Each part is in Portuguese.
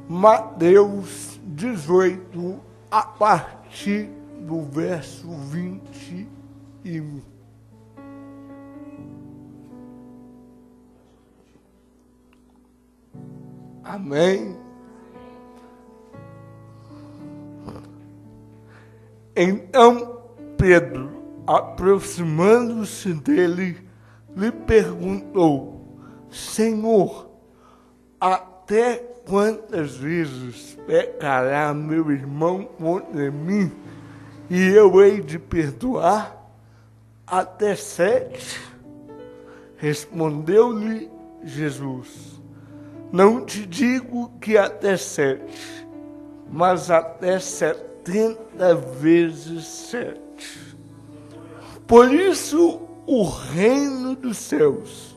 Mateus 18, a partir do verso 21. Amém? Então Pedro, aproximando-se dele, lhe perguntou: Senhor, até quantas vezes pecará meu irmão contra mim e eu hei de perdoar? Até 7? Respondeu-lhe Jesus: Não te digo que até 7, mas até 70 vezes 7. Por isso o reino dos céus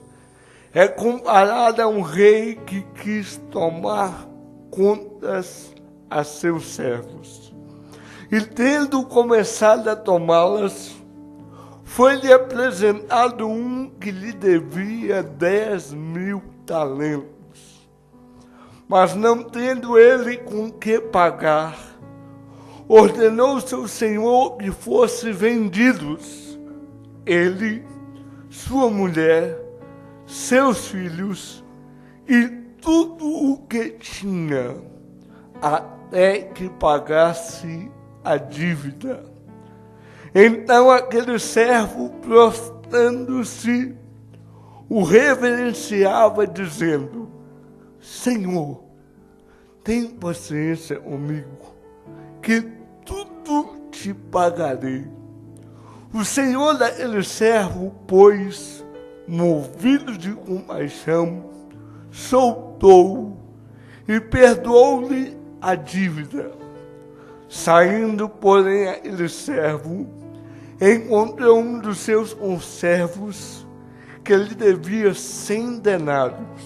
é comparado a um rei que quis tomar contas a seus servos. E tendo começado a tomá-las, foi-lhe apresentado um que lhe devia 10.000 talentos. Mas não tendo ele com que pagar, ordenou seu senhor que fossem vendidos ele, sua mulher, seus filhos e tudo o que tinha, até que pagasse a dívida. Então aquele servo, prostrando-se, o reverenciava, dizendo: Senhor, tem paciência comigo, que tudo te pagarei. O senhor daquele servo, pois, movido de compaixão, soltou-o e perdoou-lhe a dívida. Saindo, porém, aquele servo encontrou um dos seus conservos que lhe devia 100 denários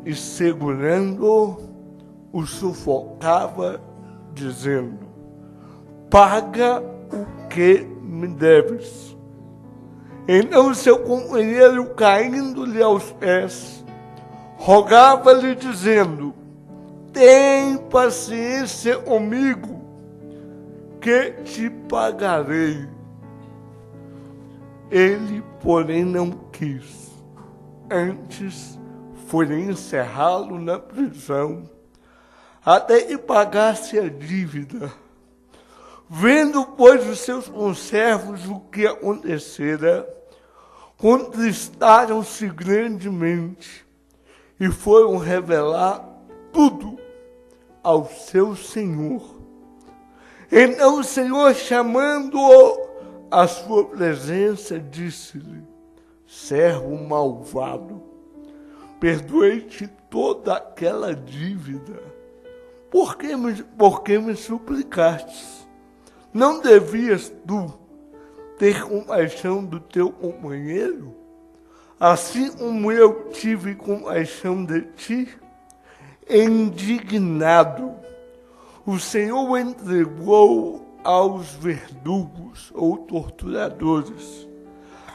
e, segurando-o, o sufocava, dizendo: Paga o que me deves. Então seu companheiro, caindo-lhe aos pés, rogava-lhe, dizendo: Tem paciência comigo, que te pagarei. Ele, porém, não quis. Antes foi encerrá-lo na prisão, até que pagasse a dívida. Vendo, pois, os seus conservos o que acontecera, contristaram-se grandemente e foram revelar tudo ao seu senhor. Então o senhor, chamando-o à sua presença, disse-lhe: Servo malvado, perdoei-te toda aquela dívida. Por que me suplicaste? Não devias tu ter compaixão do teu companheiro, assim como eu tive compaixão de ti? Indignado, o Senhor o entregou aos verdugos ou torturadores,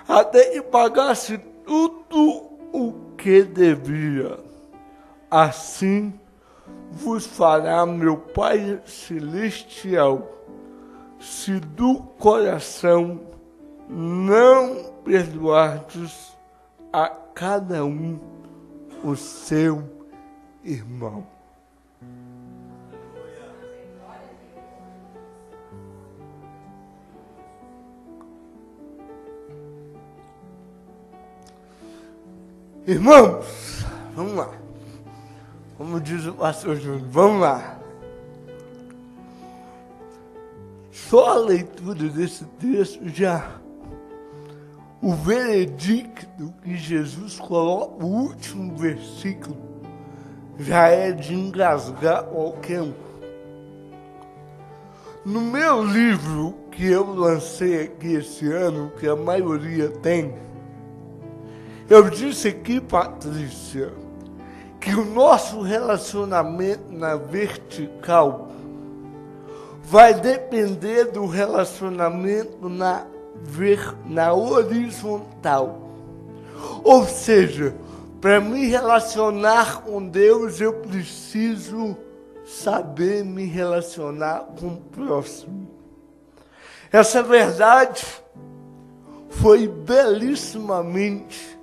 até que pagasse tudo o que devia. Assim vos fará meu Pai Celestial, se do coração não perdoardes a cada um o seu irmão. Irmãos, vamos lá. Como diz o pastor Júnior, vamos lá. Só a leitura desse texto já, o veredicto que Jesus coloca, o último versículo, já é de engasgar qualquer um. No meu livro, que eu lancei aqui esse ano, que a maioria tem, eu disse aqui, Patrícia, que o nosso relacionamento na vertical vai depender do relacionamento na horizontal. Ou seja, para me relacionar com Deus, eu preciso saber me relacionar com o próximo. Essa verdade foi belíssimamente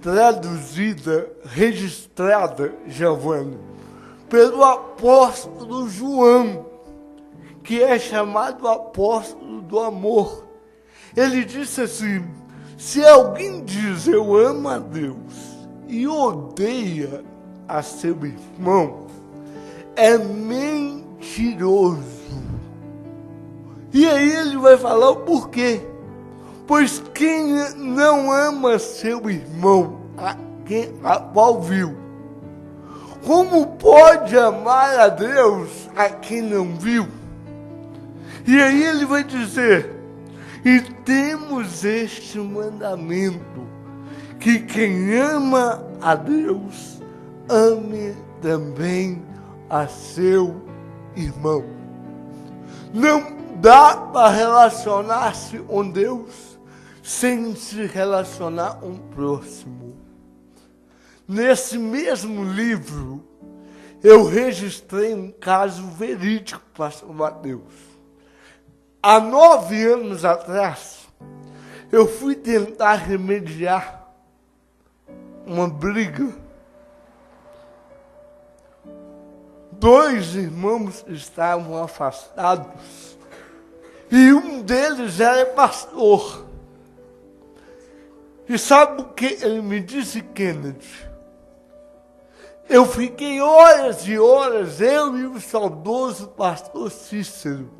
traduzida, registrada, Giovanni, pelo apóstolo João, que é chamado apóstolo do amor. Ele disse assim: se alguém diz eu amo a Deus e odeia a seu irmão, é mentiroso. E aí ele vai falar o porquê. Pois quem não ama seu irmão, a qual viu, como pode amar a Deus a quem não viu? E aí ele vai dizer: e temos este mandamento, que quem ama a Deus, ame também a seu irmão. Não dá para relacionar-se com Deus sem se relacionar com o próximo. Nesse mesmo livro, eu registrei um caso verídico, pastor Mateus. Há 9 anos atrás, eu fui tentar remediar uma briga. 2 irmãos estavam afastados e um deles era pastor. E sabe o que ele me disse, Kennedy? Eu fiquei horas e horas, eu e o saudoso pastor Cícero,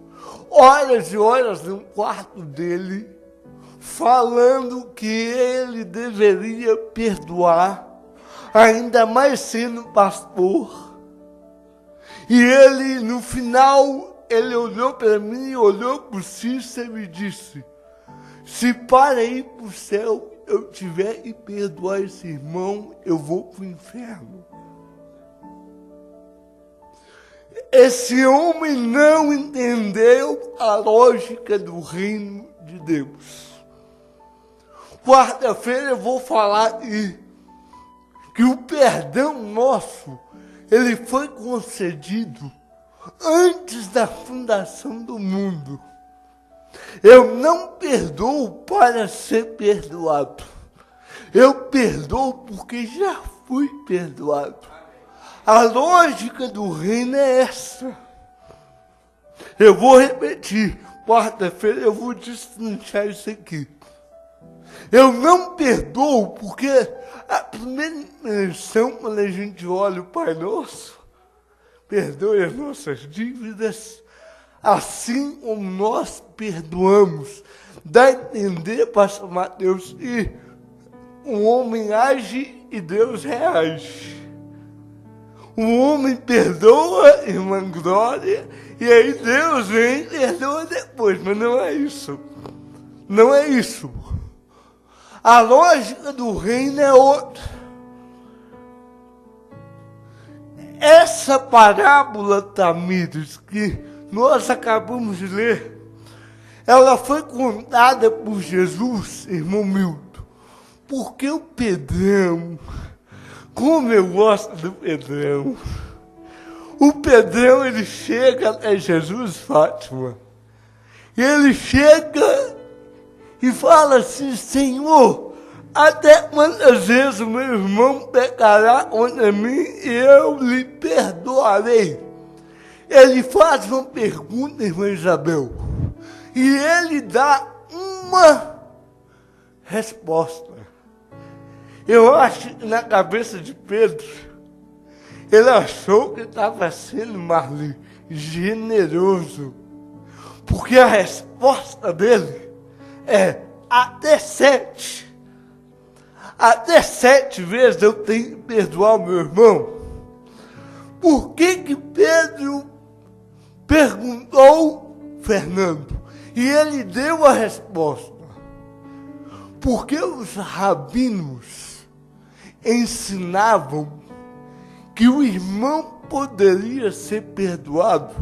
horas e horas no quarto dele, falando que ele deveria perdoar, ainda mais sendo pastor. E ele, no final, ele olhou para mim, olhou para o Cícero e disse: se para ir para o céu eu tiver que perdoar esse irmão, eu vou para o inferno. Esse homem não entendeu a lógica do reino de Deus. Quarta-feira eu vou falar que o perdão nosso, ele foi concedido antes da fundação do mundo. Eu não perdoo para ser perdoado. Eu perdoo porque já fui perdoado. A lógica do reino é essa. Eu vou repetir. Quarta-feira eu vou destrinchar isso aqui. Eu não perdoo porque a primeira lição, quando a gente olha o Pai Nosso, perdoe as nossas dívidas, assim como nós perdoamos. Dá a entender, pastor Mateus, que o homem age e Deus reage. O homem perdoa, irmã Glória, e aí Deus vem e perdoa depois, mas não é isso. Não é isso. A lógica do reino é outra. Essa parábola, Tamires, que nós acabamos de ler, ela foi contada por Jesus, irmão Milton, porque o Pedrão, como eu gosto do Pedrão, o Pedrão, ele chega até Jesus, Fátima, e ele chega e fala assim: Senhor, até quantas vezes o meu irmão pecará contra mim e eu lhe perdoarei? Ele faz uma pergunta, irmã Isabel, e ele dá uma resposta. Eu acho que na cabeça de Pedro, ele achou que estava sendo mais generoso, porque a resposta dele é até 7. Até 7 vezes eu tenho que perdoar o meu irmão. Por que Pedro perguntou Fernando? E ele deu a resposta. Porque os rabinos ensinavam que o irmão poderia ser perdoado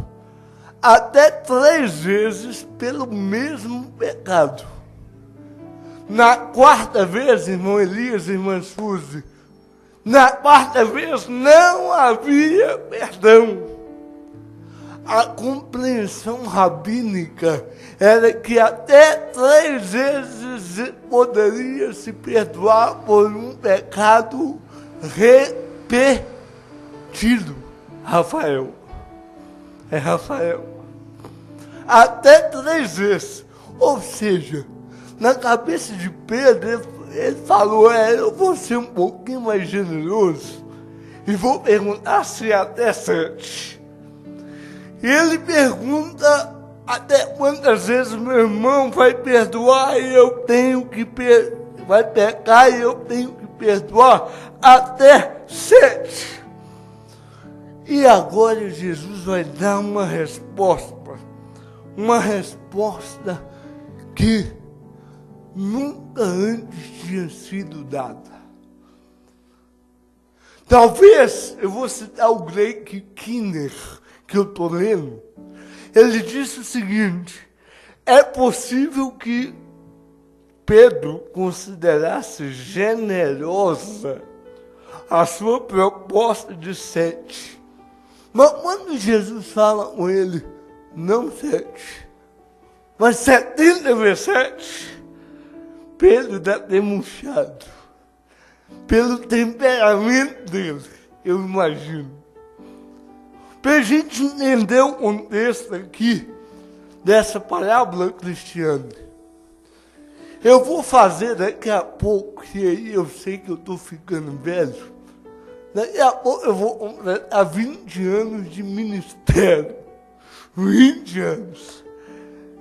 até 3 vezes pelo mesmo pecado. Na quarta vez, irmão Elias, irmã Suzy, na quarta vez não havia perdão. A compreensão rabínica era que até 3 vezes poderia se perdoar por um pecado repetido. Rafael. É Rafael. Até 3 vezes. Ou seja, na cabeça de Pedro, ele falou, eu vou ser um pouquinho mais generoso e vou perguntar se até 7. Ele pergunta até quantas vezes meu irmão vai perdoar e eu tenho que vai pecar e eu tenho que perdoar até 7. E agora Jesus vai dar uma resposta que nunca antes tinha sido dada. Talvez, eu vou citar o Greg Kinner, que eu estou lendo. Ele disse o seguinte: é possível que Pedro considerasse generosa a sua proposta de 7. Mas quando Jesus fala com ele, não 7, mas 70 vezes 7, Pedro dá demonstrado, pelo temperamento dele, eu imagino. Para a gente entender o contexto aqui dessa parábola cristiana, eu vou fazer daqui a pouco, e aí eu sei que eu estou ficando velho, daqui a pouco eu vou completar 20 anos de ministério. 20 anos.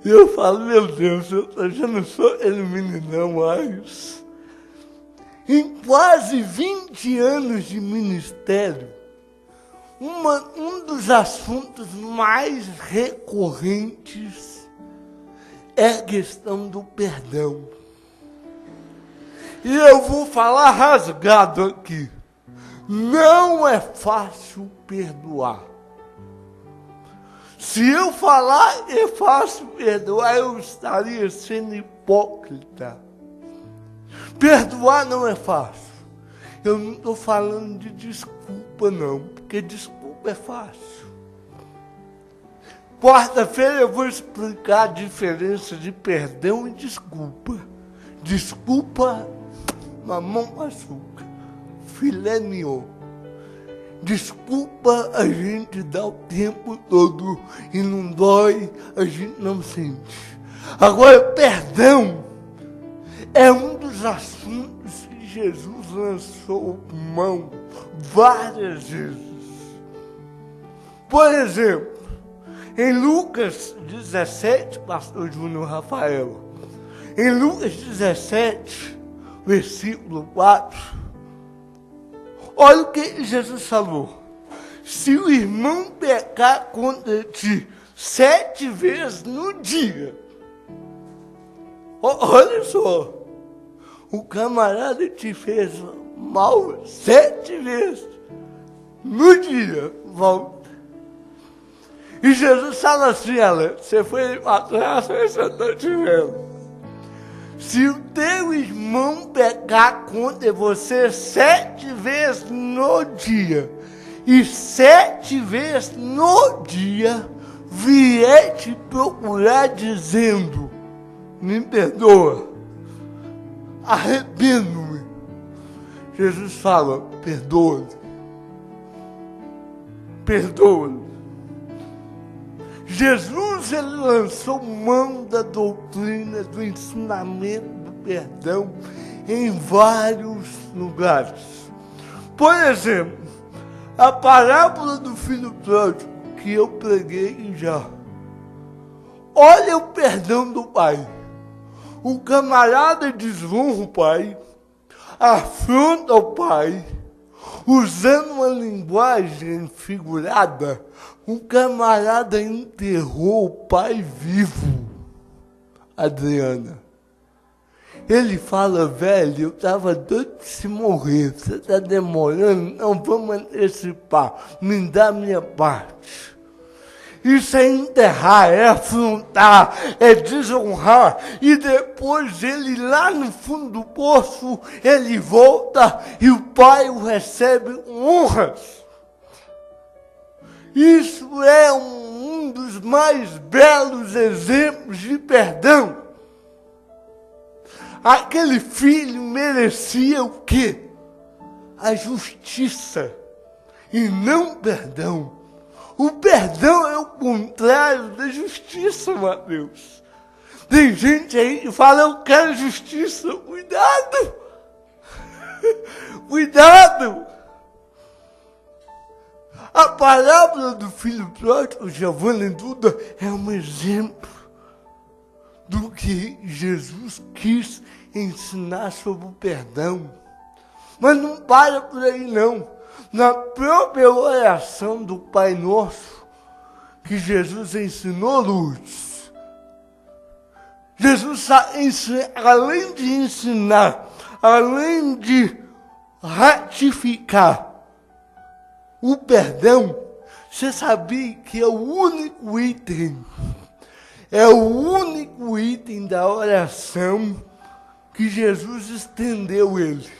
E eu falo, meu Deus, eu já não sou aquele meninão mais. Em quase 20 anos de ministério, um dos assuntos mais recorrentes é a questão do perdão. E eu vou falar rasgado aqui. Não é fácil perdoar. Se eu falar é fácil perdoar, eu estaria sendo hipócrita. Perdoar não é fácil. Eu não estou falando de desculpa não, porque desculpa é fácil. Quarta-feira eu vou explicar a diferença de perdão e desculpa. Desculpa, mamão com açúcar, filé mignon. Desculpa, a gente dá o tempo todo e não dói, a gente não sente. Agora, perdão é um dos assuntos que Jesus lançou mão várias vezes. Por exemplo, em Lucas 17, pastor Júnior Rafael, em Lucas 17, versículo 4, olha o que Jesus falou. Se o irmão pecar contra ti 7 vezes no dia, olha só, o camarada te fez mal 7 vezes no dia, volta. E Jesus fala assim, olha, você foi atrás, você está te vendo. Se o teu irmão pecar contra você 7 vezes no dia, e 7 vezes no dia vier te procurar dizendo, me perdoa, arrependo-me, Jesus fala, perdoa-lhe. Perdoa-lhe. Jesus, ele lançou mão da doutrina, do ensinamento do perdão em vários lugares. Por exemplo, a parábola do filho pródigo, que eu preguei já. Olha o perdão do pai. O camarada desonra o pai, afronta o pai, usando uma linguagem figurada, o camarada enterrou o pai vivo, Adriana. Ele fala, velho, eu estava doido de se morrer, você está demorando, não vamos antecipar, me dá a minha parte. Isso é enterrar, é afrontar, é desonrar. E depois ele lá no fundo do poço, ele volta e o pai o recebe com honras. Isso é um dos mais belos exemplos de perdão. Aquele filho merecia o quê? A justiça e não perdão. O perdão é o contrário da justiça, Mateus. Tem gente aí que fala, eu quero justiça. Cuidado! Cuidado! A parábola do filho pródigo, Giovanna Duda, é um exemplo do que Jesus quis ensinar sobre o perdão. Mas não para por aí, não. Na própria oração do Pai Nosso, que Jesus ensinou, Lourdes, Jesus, além de ensinar, além de ratificar o perdão, você sabia que é o único item da oração que Jesus estendeu ele.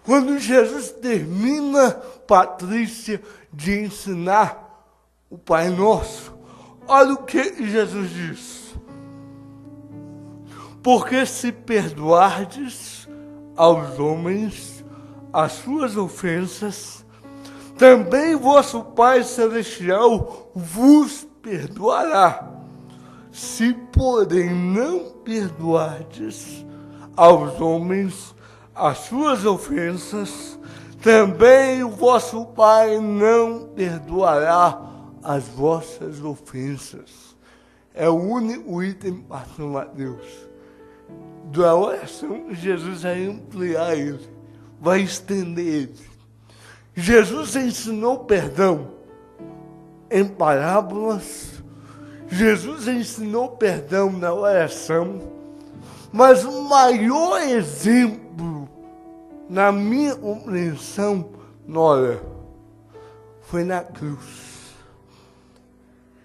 Quando Jesus termina, Patrícia, de ensinar o Pai Nosso, olha o que Jesus diz. Porque se perdoardes aos homens as suas ofensas, também vosso Pai Celestial vos perdoará. Se, porém, não perdoardes aos homens as suas ofensas, também o vosso Pai não perdoará as vossas ofensas. É o único item, pastor Mateus, da oração. Jesus vai ampliar ele, vai estender ele. Jesus ensinou perdão em parábolas, Jesus ensinou perdão na oração, mas o maior exemplo, na minha compreensão, Nora, foi na cruz.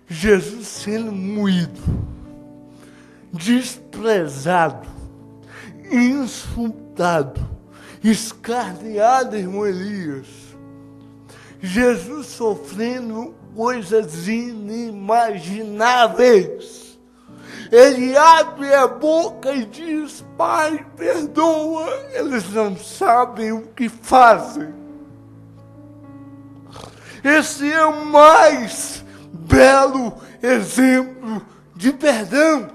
Jesus sendo moído, desprezado, insultado, escarneado, irmão Elias. Jesus sofrendo coisas inimagináveis. Ele abre a boca e diz, Pai, perdoa, eles não sabem o que fazem. Esse é o mais belo exemplo de perdão.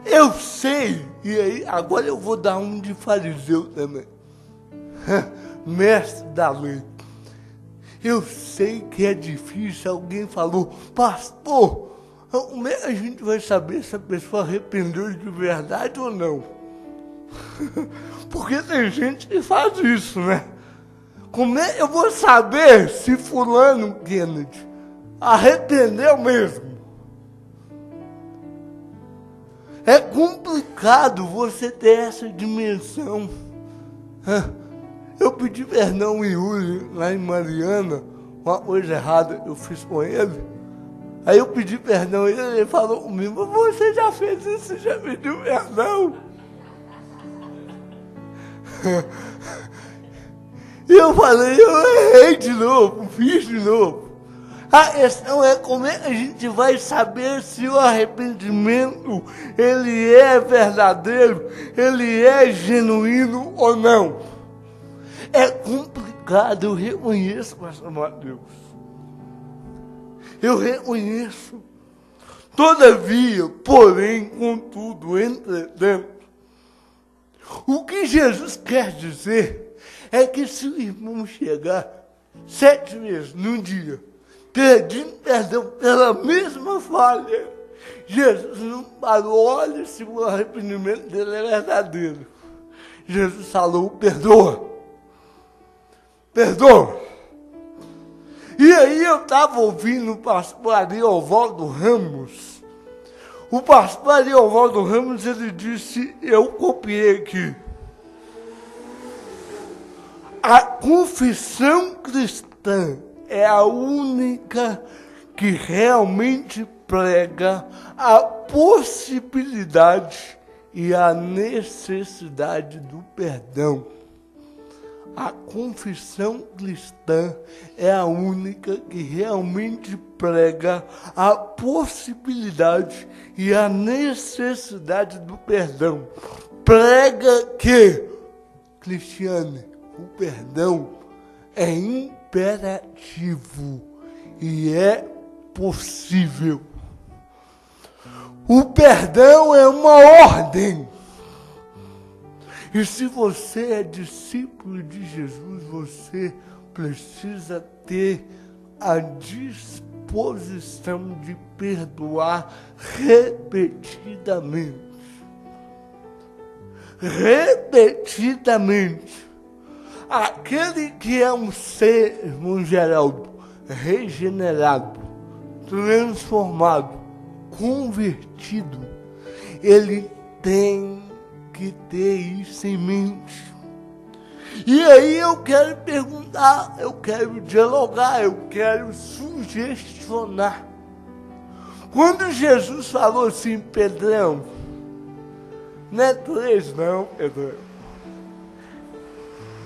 Eu sei, e aí agora eu vou dar um de fariseu também, mestre da lei. Eu sei que é difícil, alguém falou, pastor, como é que a gente vai saber se a pessoa arrependeu de verdade ou não? Porque tem gente que faz isso, né? Como é que eu vou saber se fulano, Kennedy, arrependeu mesmo? É complicado você ter essa dimensão. Eu pedi perdão ao Yuri, lá em Mariana, uma coisa errada eu fiz com ele. Aí eu pedi perdão, ele falou comigo, mas você já fez isso, já pediu perdão? E eu falei, eu errei de novo, fiz de novo. A questão é como é que a gente vai saber se o arrependimento, ele é verdadeiro, ele é genuíno ou não. É complicado, eu reconheço, pastor Mateus. Eu reconheço. Todavia, porém, contudo, entretanto, o que Jesus quer dizer é que se o irmão chegar 7 vezes num dia, pedindo perdão pela mesma falha, Jesus não parou, olha se o arrependimento dele é verdadeiro. Jesus falou, perdoa. Perdoa. E aí eu estava ouvindo o pastor Ariovaldo Ramos. O pastor Ariovaldo Ramos, ele disse, eu copiei aqui. A confissão cristã é a única que realmente prega a possibilidade e a necessidade do perdão. A confissão cristã é a única que realmente prega a possibilidade e a necessidade do perdão. Prega que, Cristiane, o perdão é imperativo e é possível. O perdão é uma ordem. E se você é discípulo de Jesus, você precisa ter a disposição de perdoar repetidamente. Repetidamente. Aquele que é um ser, irmão Geraldo, regenerado, transformado, convertido, ele tem que ter isso em mente. E aí eu quero perguntar, eu quero dialogar, eu quero sugestionar. Quando Jesus falou assim, Pedrão, não é 3 não, Pedrão.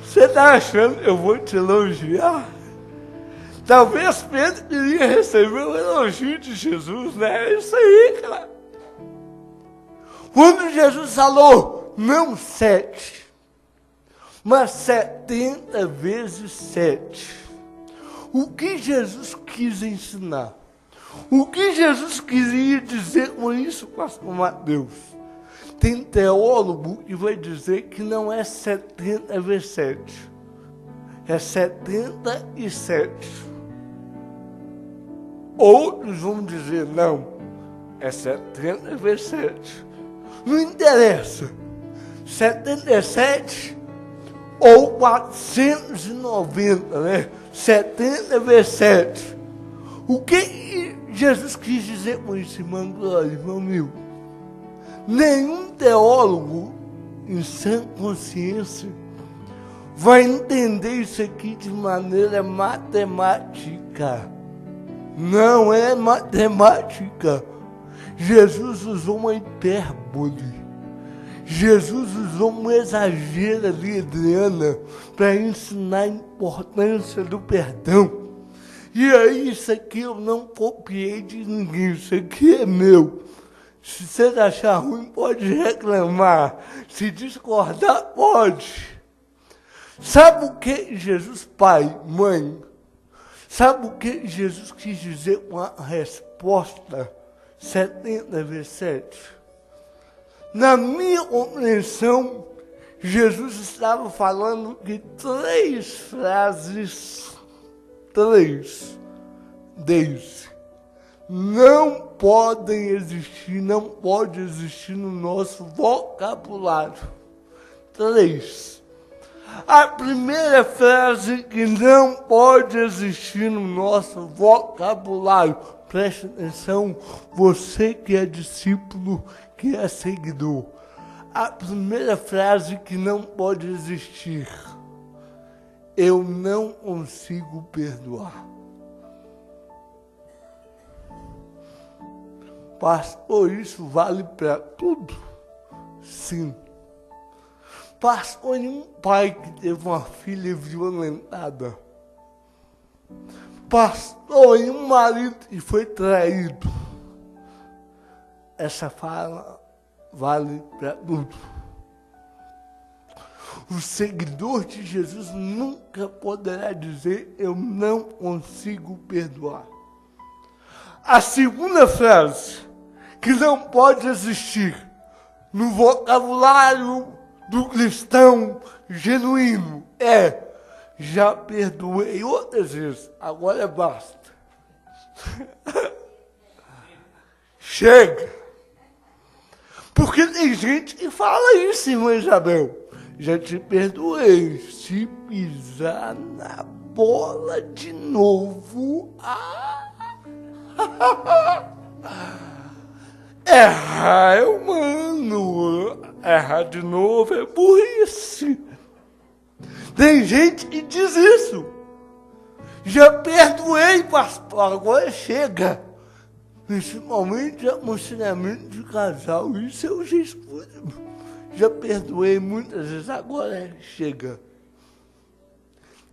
Você está achando que eu vou te elogiar? Talvez Pedro queria receber o elogio de Jesus, né? É isso aí, cara. Quando Jesus falou, não 7, mas 70 vezes 7. O que Jesus quis ensinar? O que Jesus queria dizer com isso, pastor Mateus? Tem teólogo que vai dizer que não é 70 vezes 7. É 77. Outros vão dizer, não, é 70 vezes 7. Não interessa, 77 ou 490, né? 70 vezes 7. O que Jesus quis dizer com isso, irmão Glória, irmão Mil? Nenhum teólogo em sã consciência vai entender isso aqui de maneira matemática. Não é matemática. Jesus usou uma hipérbole. Jesus usou um exagero ali, Adriana, para ensinar a importância do perdão. E aí, isso aqui eu não copiei de ninguém, isso aqui é meu. Se você achar ruim, pode reclamar. Se discordar, pode. Sabe o que Jesus, pai, mãe? Sabe o que Jesus quis dizer com a resposta 70 vezes 7? Na minha compreensão, Jesus estava falando de 3 frases, 3 deles, não podem existir, não pode existir no nosso vocabulário. 3. A primeira frase que não pode existir no nosso vocabulário, preste atenção, você que é discípulo, que é seguidor. A primeira frase que não pode existir, eu não consigo perdoar. Pastor, isso vale para tudo? Sim. Pastor, um pai que teve uma filha violentada. Pastor, e um marido que foi traído. Essa fala vale para tudo. O seguidor de Jesus nunca poderá dizer, eu não consigo perdoar. A segunda frase, que não pode existir no vocabulário do cristão genuíno, é, já perdoei outras vezes, agora basta. Chega. Porque tem gente que fala isso, irmã Isabel. Já te perdoei. Se pisar na bola de novo. Errar é humano. Errar de novo é burrice. Tem gente que diz isso. Já perdoei, pastor, agora chega. Principalmente aconselhamento de casal, isso eu já escuto. Já perdoei muitas vezes, agora chega.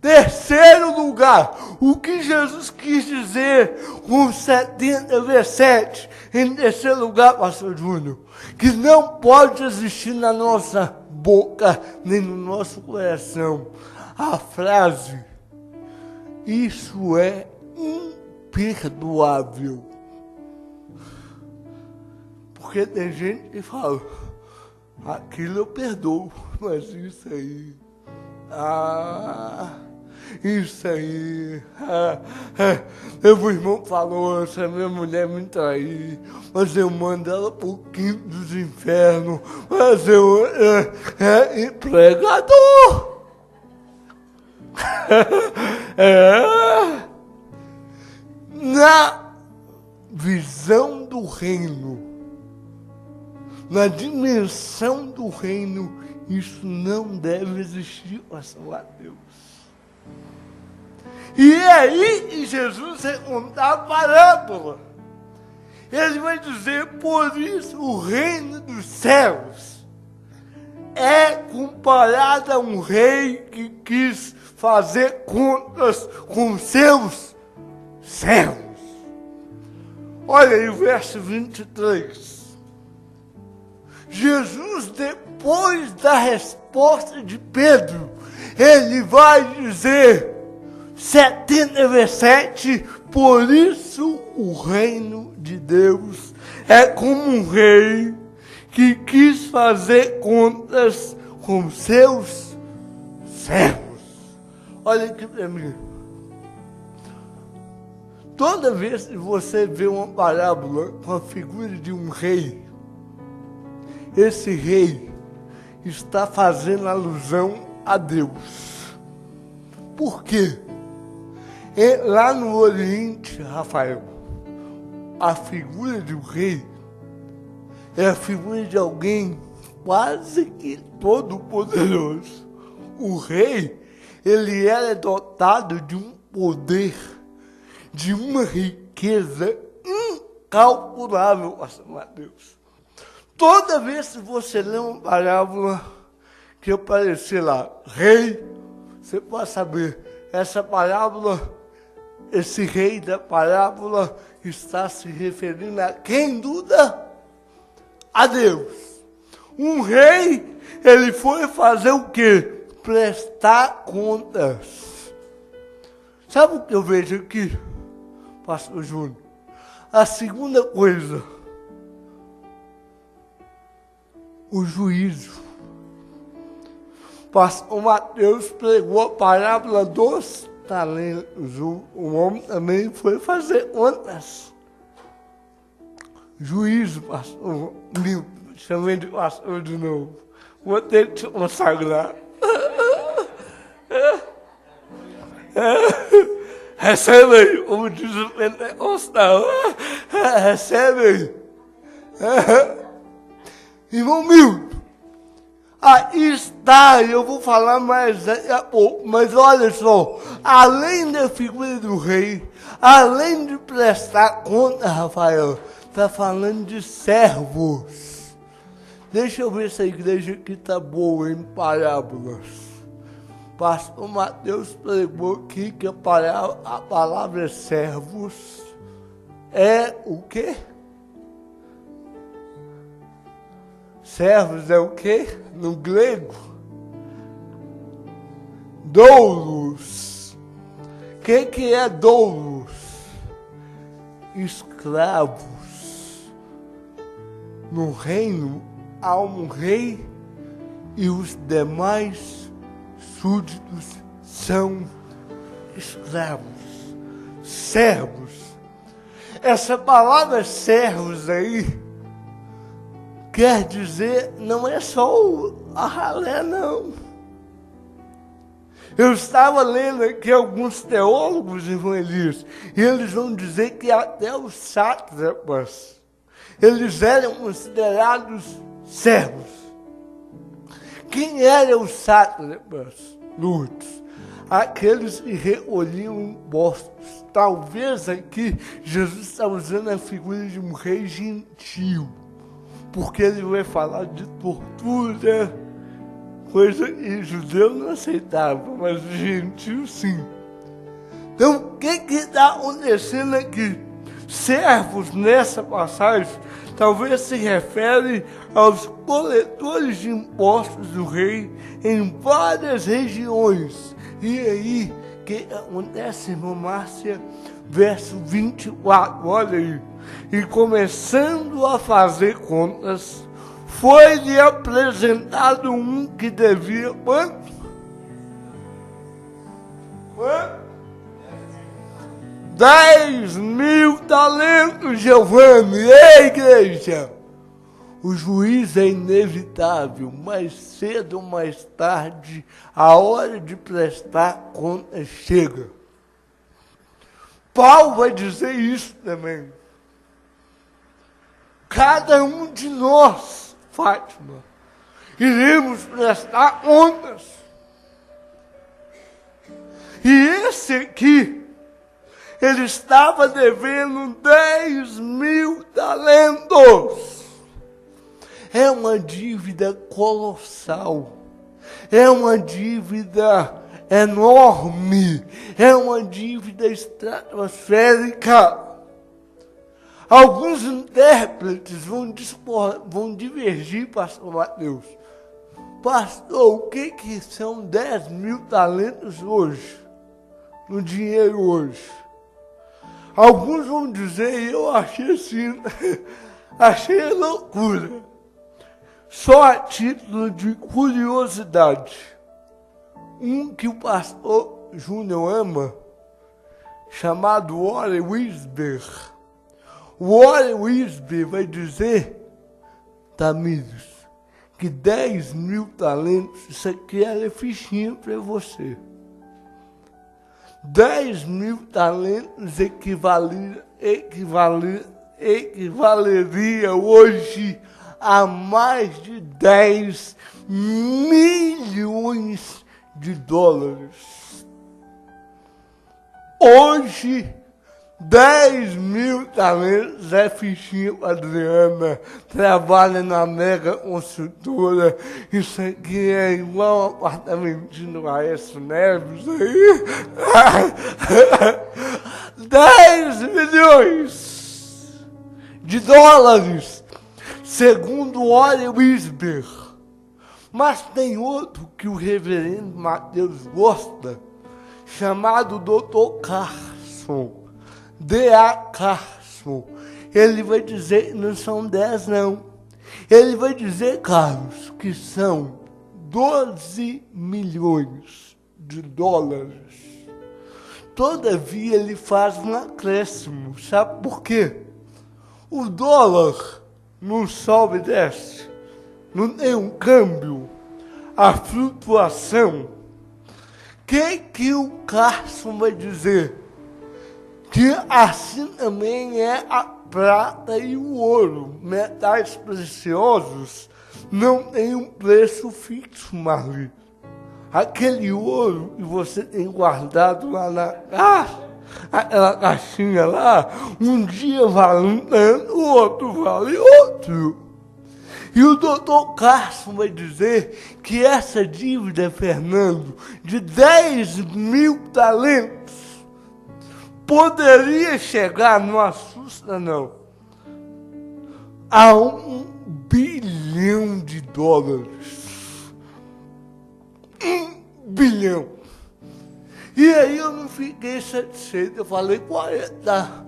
Terceiro lugar, o que Jesus quis dizer com 70 versete, em terceiro lugar, pastor Júnior, que não pode existir na nossa boca, nem no nosso coração, a frase, isso é imperdoável. Porque tem gente que fala, aquilo eu perdoo, mas isso aí, isso aí, meu irmão falou, essa minha mulher me traiu, mas eu mando ela pro quinto dos infernos, mas eu empregador. Na visão do reino, na dimensão do reino, isso não deve existir, pastor Mateus. E aí Jesus vai contar a parábola. Ele vai dizer, por isso o reino dos céus é comparado a um rei que quis fazer contas com seus servos. Olha aí o verso 23. Jesus, depois da resposta de Pedro, ele vai dizer, 70 versete, por isso o reino de Deus é como um rei que quis fazer contas com seus servos. Olha aqui para mim. Toda vez que você vê uma parábola com a figura de um rei, esse rei está fazendo alusão a Deus. Por quê? Lá no Oriente, Rafael, a figura de um rei é a figura de alguém quase que todo-poderoso. O rei, ele era dotado de um poder, de uma riqueza incalculável, pastor Mateus. Toda vez que você lê uma parábola que aparecer lá, rei, você pode saber, essa parábola, esse rei da parábola está se referindo a quem duda? A Deus. Um rei, ele foi fazer o quê? Prestar contas. Sabe o que eu vejo aqui, pastor Júnior? A segunda coisa, o juízo. Pastor Mateus pregou a parábola dos talentos. O homem também foi fazer contas. Juízo, pastor Milton. Chamei de pastor de novo. Vou ter que te consagrar. Recebe aí, como diz o pentecostal. Recebe aí. Irmão Milton, aí está, eu vou falar mais daqui a pouco, mas olha só, além da figura do rei, além de prestar conta, Rafael, está falando de servos. Deixa eu ver se a igreja aqui está boa em parábolas. Pastor Mateus pregou aqui que a palavra servos é o quê? Servos é o quê? No grego? Doulos. O que é doulos? Escravos. No reino há um rei e os demais súditos são escravos, servos. Essa palavra servos aí quer dizer, não é só a ralé, não. Eu estava lendo aqui alguns teólogos, irmão Elias, e eles vão dizer que até os sátrapas, eles eram considerados servos. Quem eram os sátrapas, Lourdes? aqueles que recolhiam impostos. Talvez aqui Jesus está usando a figura de um rei gentil, porque ele vai falar de tortura, coisa que judeu não aceitava, mas o gentil sim. Então, o que está acontecendo aqui? Servos, nessa passagem, talvez se refere aos coletores de impostos do rei em várias regiões. E aí, o que acontece, irmã Márcia? Verso 24, olha aí. E começando a fazer contas, foi-lhe apresentado um que devia quanto? Quanto? 10.000 talentos, Giovanni. Ei, igreja! O juízo é inevitável, mais cedo ou mais tarde, a hora de prestar conta chega. Paulo vai dizer isso também. Cada um de nós, Fátima, iremos prestar contas. E esse aqui, ele estava devendo 10.000 talentos. É uma dívida colossal. É uma dívida enorme. É uma dívida estratosférica. Alguns intérpretes vão divergir, pastor Mateus. Pastor, o que são 10.000 talentos hoje? No dinheiro hoje? Alguns vão dizer, e eu achei assim, achei loucura. Só a título de curiosidade. Um que o pastor Júnior ama, chamado Warren Wiersbe. O Warren Wiersbe vai dizer, Tamires, que 10.000 talentos, isso aqui era fichinha para você. 10.000 talentos equivaleria hoje a mais de 10 milhões de dólares. Hoje, 10.000 talentos é fichinha para Adriana, trabalha na Mega Construtora, isso aqui é igual um apartamentinho do Aécio Neves aí. 10 milhões de dólares, segundo Warren Wiersbe. Mas tem outro que o reverendo Mateus gosta, chamado Dr. Carson. D.A. Carson. Ele vai dizer, não são 10 não. Ele vai dizer, Carlos, que são 12 milhões de dólares. Todavia, ele faz um acréscimo. Sabe por quê? O dólar não sobe e desce. Não tem um câmbio. A flutuação. Que o Carson vai dizer? Que assim também é a prata e o ouro. Metais preciosos não tem um preço fixo, Marli. Aquele ouro que você tem guardado lá na caixa, aquela caixinha lá, um dia vale um tanto, o outro vale outro. E o doutor Carson vai dizer que essa dívida, Fernando, de 10.000 talentos, poderia chegar, não assusta não, a $1 bilhão. 1 bilhão. E aí eu não fiquei satisfeito, eu falei 40,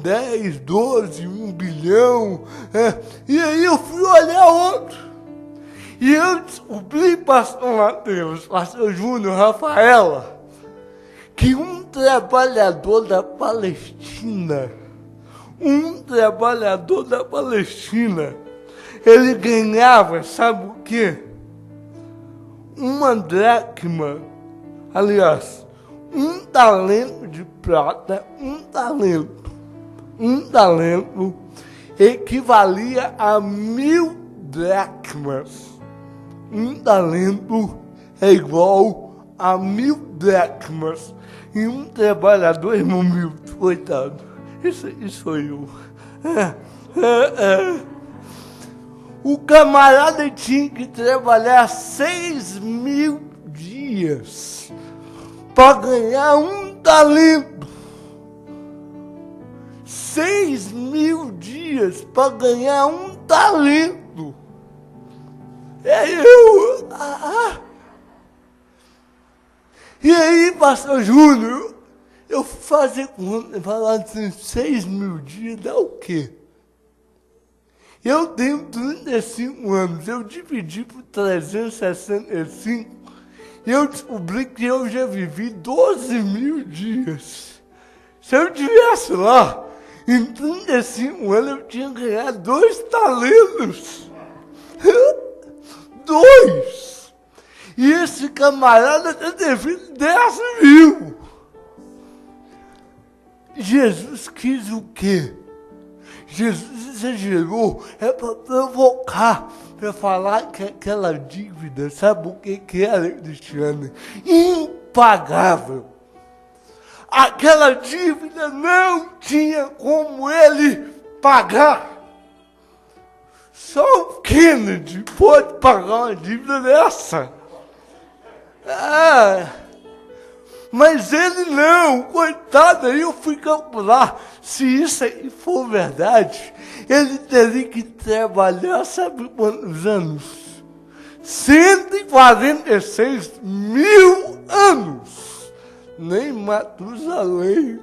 10, 12, 1 bilhão. E aí eu fui olhar outro. E eu descobri, pastor Mateus, pastor Júnior, Rafaela, que um trabalhador da Palestina, ele ganhava, sabe o quê? Uma dracma, aliás, um talento de prata, um talento equivalia a 1.000 dracmas. Um talento é igual a 1.000 dracmas. E um trabalhador, irmão Milton, coitado, isso sou eu. O camarada tinha que trabalhar 6.000 dias para ganhar um talento. 6.000 dias para ganhar um talento. E aí, pastor Júnior, eu fui fazer conta, falar assim, 6.000 dias dá o quê? Eu tenho 35 anos, eu dividi por 365 e eu descobri que eu já vivi 12.000 dias. Se eu estivesse lá, em 35 anos eu tinha ganhado 2 talentos. 2! E esse camarada está devendo 10.000. Jesus quis o quê? Jesus exagerou, é para provocar, para falar que aquela dívida, sabe o que era, Cristiano? Impagável. Aquela dívida não tinha como ele pagar. Só o Kennedy pode pagar uma dívida dessa. Mas ele não, coitado, aí eu fui calcular, se isso aí for verdade, ele teria que trabalhar, sabe quantos anos? 146.000 anos, nem Matusalém,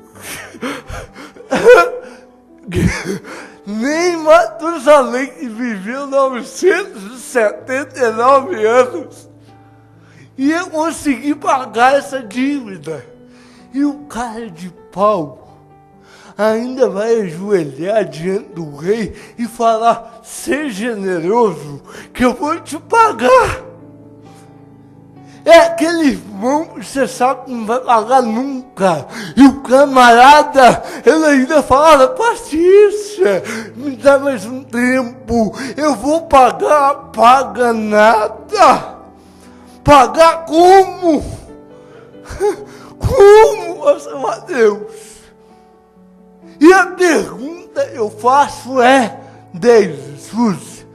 nem Matusalém que viveu 979 anos, ia conseguir pagar essa dívida. E o cara de pau ainda vai ajoelhar diante do rei e falar, seja generoso, que eu vou te pagar. É aquele irmão que você sabe que não vai pagar nunca. E o camarada, ele ainda fala, paciência, me dá mais um tempo, eu vou pagar, paga nada. Pagar como? Como, pastor Mateus? E a pergunta eu faço é, Jesus,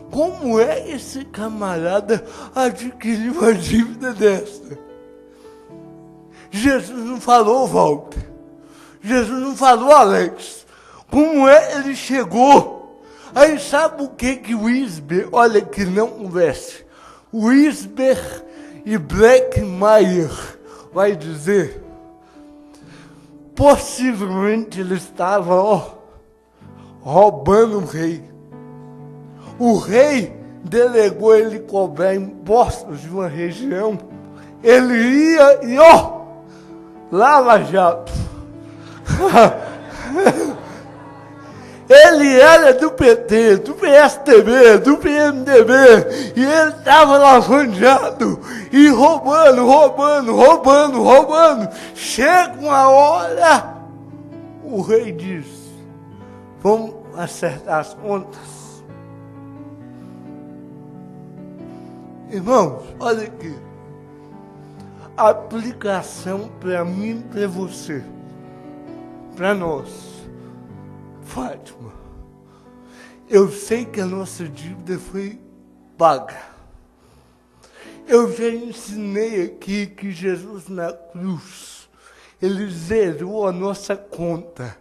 como é esse camarada adquiriu uma dívida dessa? Jesus não falou, Walter. Jesus não falou, Alex. Como é ele chegou? Aí sabe o que o Isber, olha que não converse, o Isber e Blackmeyer vai dizer, possivelmente ele estava roubando o rei. O rei delegou ele cobrar impostos de uma região. Ele ia e Lava Jato. Ele era do PT, do PSDB, do PMDB, e ele estava lavando e roubando. Chega uma hora, o rei diz, vamos acertar as contas. Irmãos, olha aqui, a aplicação para mim e para você, para nós. Fátima, eu sei que a nossa dívida foi paga. Eu já ensinei aqui que Jesus na cruz, ele zerou a nossa conta.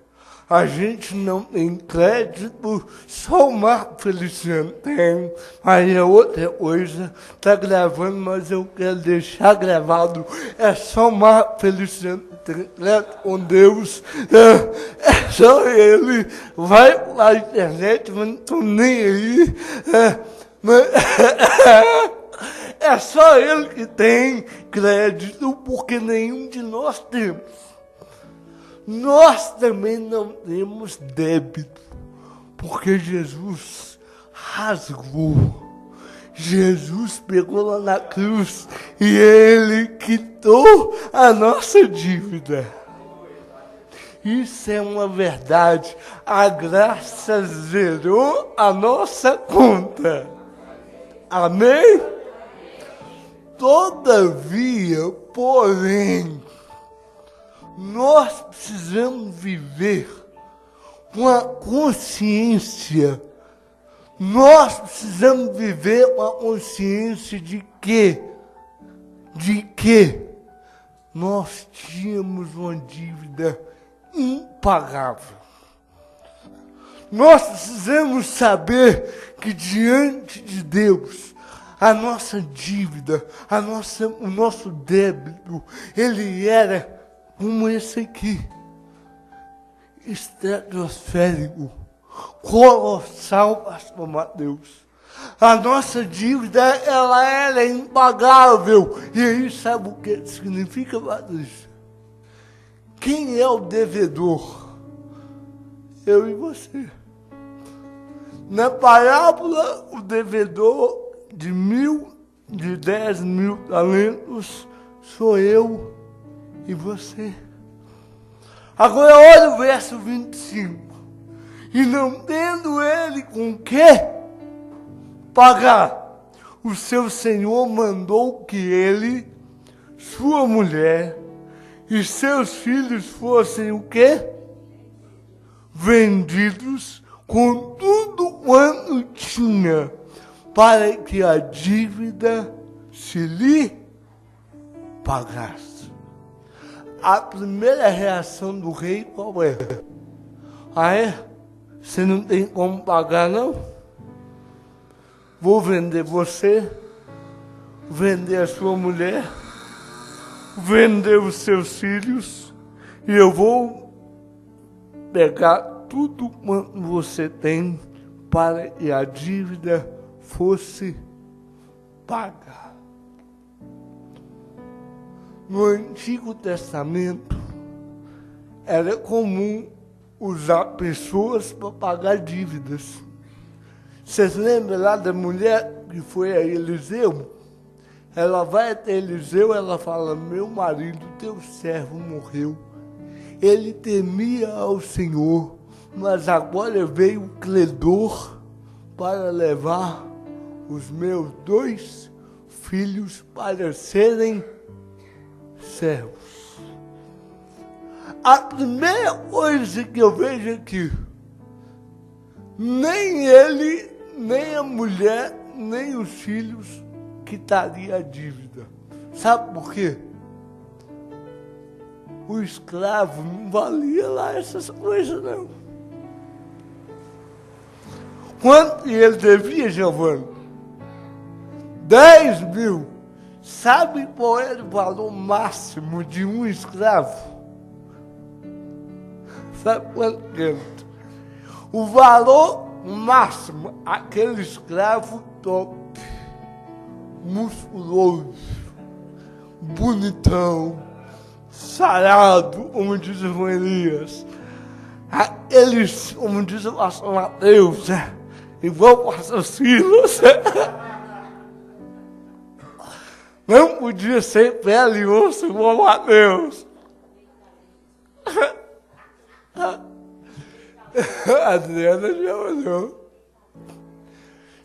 A gente não tem crédito, só o Marco Feliciano tem. Aí é outra coisa, está gravando, mas eu quero deixar gravado. É só o Marco Feliciano tem crédito com Deus. É só ele. Vai na internet, mas não estou nem aí. É só ele que tem crédito, porque nenhum de nós temos. Nós também não temos débito, porque Jesus rasgou. Jesus pegou lá na cruz e ele quitou a nossa dívida. Isso é uma verdade. A graça zerou a nossa conta. Amém? todavia, porém, nós precisamos viver com a consciência. Nós precisamos viver com a consciência de que nós tínhamos uma dívida impagável. Nós precisamos saber que diante de Deus, a nossa dívida, o nosso débito, ele era como esse aqui, estratosférico, colossal, pastor Mateus. A nossa dívida, ela era impagável. E aí, sabe o que significa, Patrícia? Quem é o devedor? Eu e você. Na parábola, o devedor de 10 mil talentos sou eu e você. Agora olha o verso 25. E não tendo ele com que pagar, o seu senhor mandou que ele, sua mulher e seus filhos fossem o quê? Vendidos com tudo quanto tinha, para que a dívida se lhe pagasse. A primeira reação do rei qual é? Ah, é? Você não tem como pagar, não? Vou vender você, vender a sua mulher, vender os seus filhos, e eu vou pegar tudo quanto você tem para que a dívida fosse paga. No Antigo Testamento, era comum usar pessoas para pagar dívidas. Vocês lembram lá da mulher que foi a Eliseu? Ela vai até Eliseu, ela fala, meu marido, teu servo morreu. Ele temia ao Senhor, mas agora veio o credor para levar os meus 2 filhos para serem servos. A primeira coisa que eu vejo aqui, nem ele, nem a mulher, nem os filhos quitariam a dívida. Sabe por quê? O escravo não valia lá essas coisas, não. Quanto ele devia, Giovanni? 10 mil. Sabe qual era o valor máximo de um escravo? Sabe quanto é? O valor máximo, aquele escravo top, musculoso, bonitão, sarado, como diz o Elias. Aqueles, como diz o pastor Mateus, igual o pastor Silas. Não podia ser pele e osso igual o Mateus. A Adriana já olhou.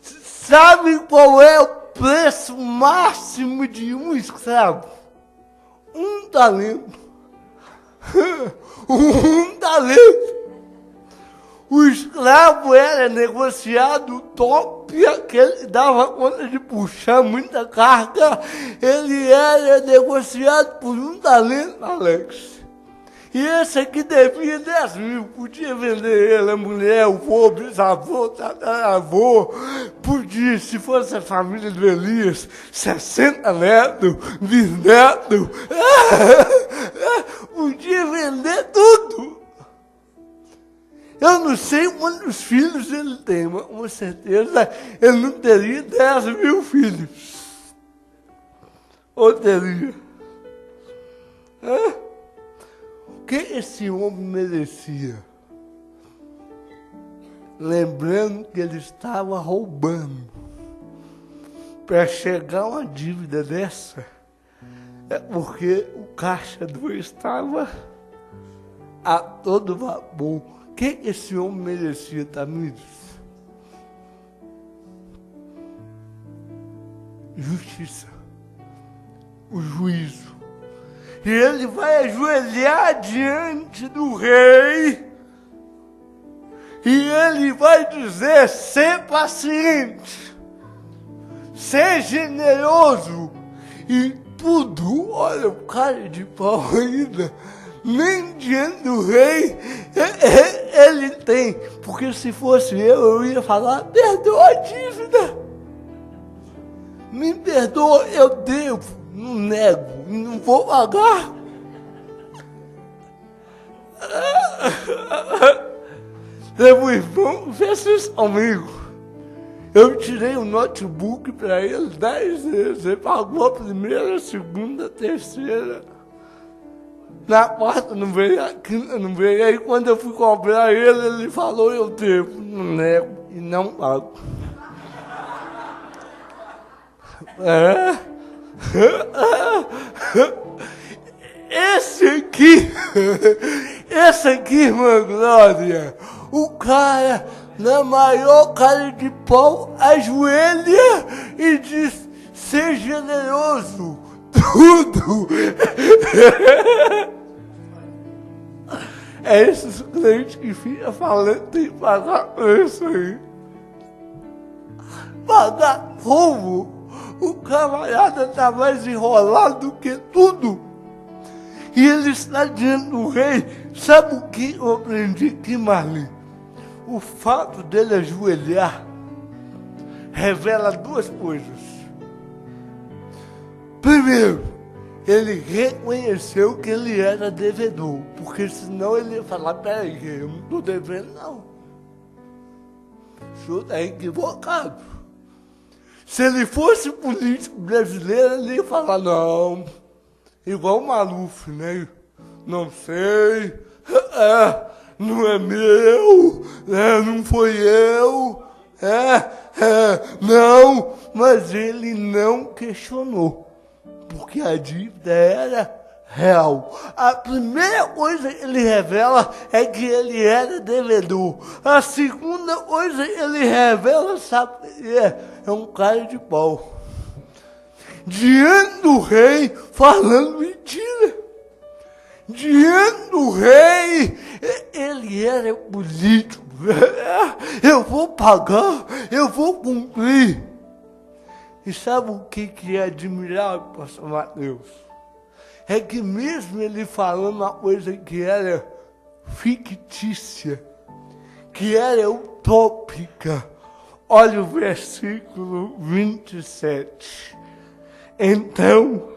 Sabe qual é o preço máximo de um escravo? 1 talento. 1 talento. O escravo era negociado top, aquele dava conta de puxar muita carga. Ele era negociado por 1 talento, Alex. E esse aqui devia 10 mil, podia vender ele, a mulher, o vô, bisavô, tataravô, podia, se fosse a família do Elias, 60 netos, bisnetos, podia vender tudo. Eu não sei quantos filhos ele tem, mas com certeza ele não teria 10 mil filhos. Ou teria? O que esse homem merecia? Lembrando que ele estava roubando. Para chegar a uma dívida dessa, é porque o caixa do estava a todo vapor. O que esse homem merecia, Tamires? Justiça. o juízo. E ele vai ajoelhar diante do rei. E ele vai dizer: ser paciente, ser generoso. E tudo, olha o cara de pau ainda, nem diante do rei ele tem. Porque se fosse eu ia falar: perdoa a dívida. Me perdoa, eu devo, não nego, não vou pagar. Meu irmão fez isso comigo. Eu tirei o notebook para ele 10 vezes. Ele pagou a primeira, a segunda, a terceira. Na quarta não veio, a quinta não veio. Aí quando eu fui cobrar ele, ele falou: eu devo, não nego e não pago. Esse aqui, irmã Glória, o cara, na maior cara de pau, ajoelha e diz: ser generoso, tudo. É esses crentes que ficam falando: tem que pagar isso aí. Pagar como? O camarada está mais enrolado do que tudo. E ele está diante do rei. Sabe o que eu aprendi aqui, Marli? O fato dele ajoelhar revela duas coisas. Primeiro, ele reconheceu que ele era devedor. Porque senão ele ia falar: peraí, eu não estou devendo não. O senhor está equivocado. Se ele fosse político brasileiro, ele ia falar: não, igual o Maluf, né? Não sei, não é meu, não foi eu, não. Mas ele não questionou, porque a dívida era real. A primeira coisa que ele revela é que ele era devedor. A segunda coisa que ele revela, sabe, é um cara de pau. Diante do rei, falando mentira. Diante do rei, ele era político. Eu vou pagar, eu vou cumprir. E sabe o que é admirável, pastor Mateus? É que mesmo ele falando uma coisa que era fictícia, que era utópica, olha o versículo 27. Então,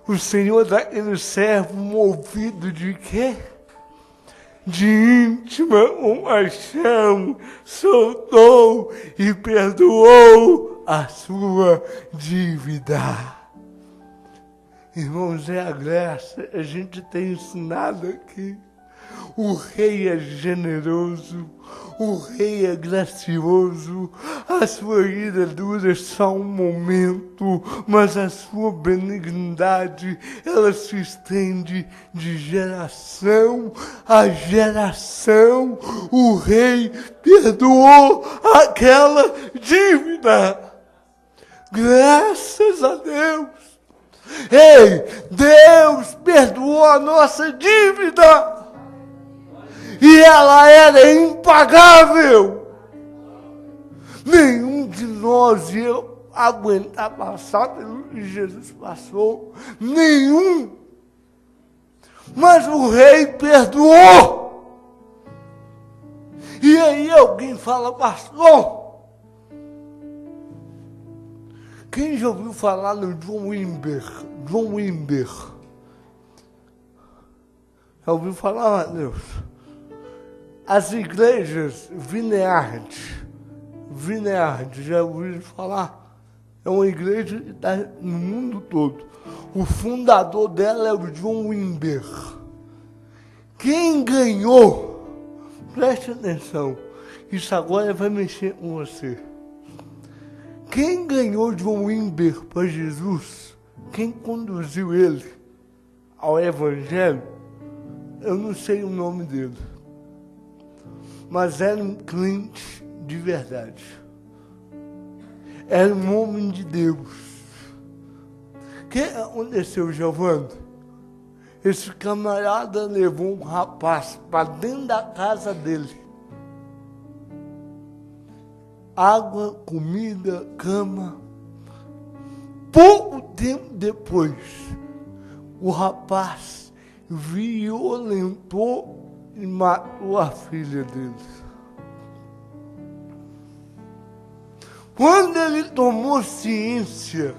o Senhor daquele servo, movido de quê? De íntima compaixão, soltou e perdoou a sua dívida. Irmãos, é a graça, a gente tem ensinado aqui. O rei é generoso, o rei é gracioso, a sua ira dura só um momento, mas a sua benignidade, ela se estende de geração a geração. O rei perdoou aquela dívida. Graças a Deus. Ei, Deus perdoou a nossa dívida. E ela era impagável. Nenhum de nós ia aguentar passar pelo que Jesus passou. Nenhum. Mas o rei perdoou. E aí alguém fala: pastor, quem já ouviu falar no John Wimber? John Wimber. Já ouviu falar, Deus? As igrejas Vineyard, já ouviram falar? É uma igreja que está no mundo todo. O fundador dela é o John Wimber. Quem ganhou, preste atenção, isso agora vai mexer com você. Quem ganhou John Wimber para Jesus, quem conduziu ele ao Evangelho, eu não sei o nome dele, mas era um crente de verdade. Era um homem de Deus. que aconteceu, Giovanni? Esse camarada levou um rapaz para dentro da casa dele. Água, comida, cama. Pouco tempo depois, o rapaz violentou e matou a filha dele. Quando ele tomou ciência